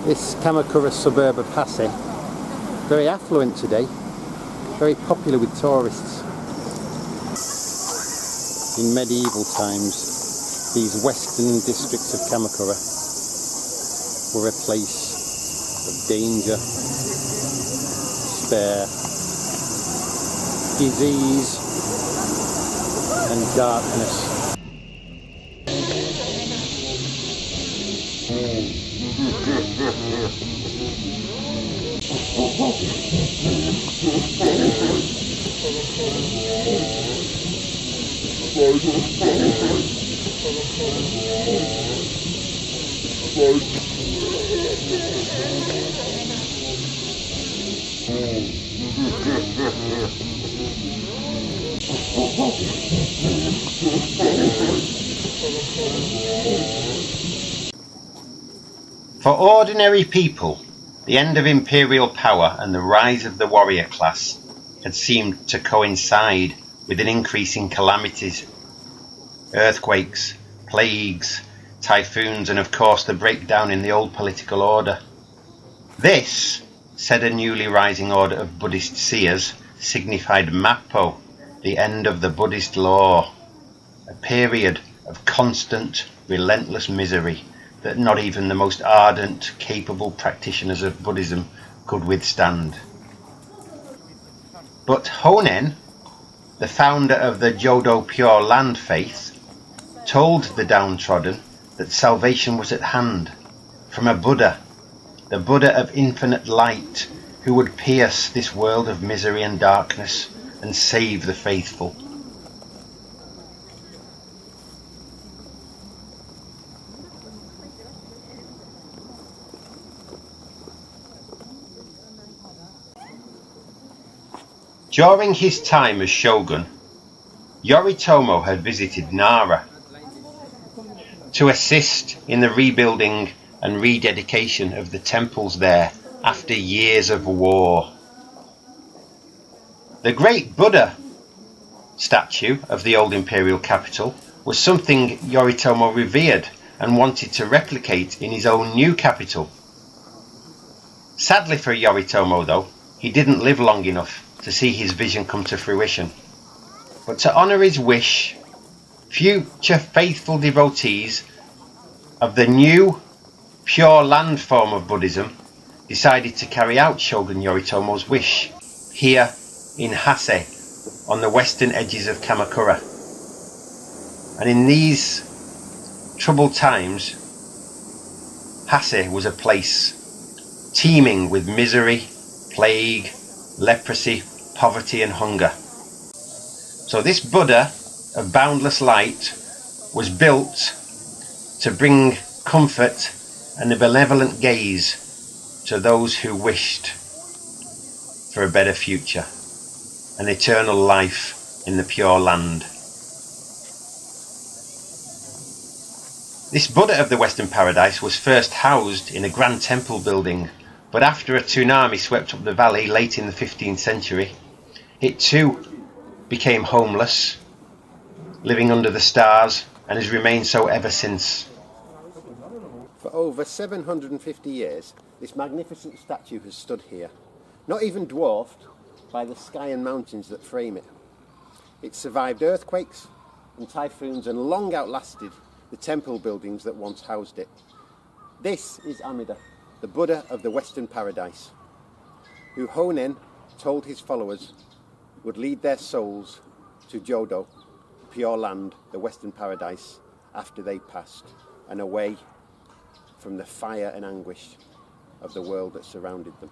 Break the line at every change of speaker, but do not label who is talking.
This Kamakura suburb of Hase, very affluent today, very popular with tourists. In medieval times, these western districts of Kamakura were a place of danger, despair, disease and darkness.
For ordinary people, the end of imperial power and the rise of the warrior class had seemed to coincide with an increase in calamities. Earthquakes, plagues, typhoons, and of course the breakdown in the old political order. This, said a newly rising order of Buddhist seers, signified Mappo, the end of the Buddhist law, a period of constant, relentless misery that not even the most ardent, capable practitioners of Buddhism could withstand. But Honen, the founder of the Jodo Pure Land faith, told the downtrodden that salvation was at hand from a Buddha, the Buddha of infinite light, who would pierce this world of misery and darkness and save the faithful. During his time as shogun, Yoritomo had visited Nara to assist in the rebuilding and rededication of the temples there after years of war. The Great Buddha statue of the old imperial capital was something Yoritomo revered and wanted to replicate in his own new capital. Sadly for Yoritomo, though, he didn't live long enough to see his vision come to fruition. But to honour his wish, future faithful devotees of the new Pure Land form of Buddhism decided to carry out Shogun Yoritomo's wish here in Hase, on the western edges of Kamakura. And in these troubled times, Hase was a place teeming with misery, plague, leprosy, poverty and hunger. So this Buddha of boundless light was built to bring comfort and a benevolent gaze to those who wished for a better future, an eternal life in the Pure Land. This Buddha of the Western Paradise was first housed in a grand temple building, but after a tsunami swept up the valley late in the 15th century, it too became homeless, living under the stars, and has remained so ever since.
For over 750 years, this magnificent statue has stood here, not even dwarfed by the sky and mountains that frame it. It survived earthquakes and typhoons and long outlasted the temple buildings that once housed it. This is Amida, the Buddha of the Western Paradise, who Honen told his followers would lead their souls to Jodo, Pure Land, the Western Paradise, after they passed, and away from the fire and anguish of the world that surrounded them.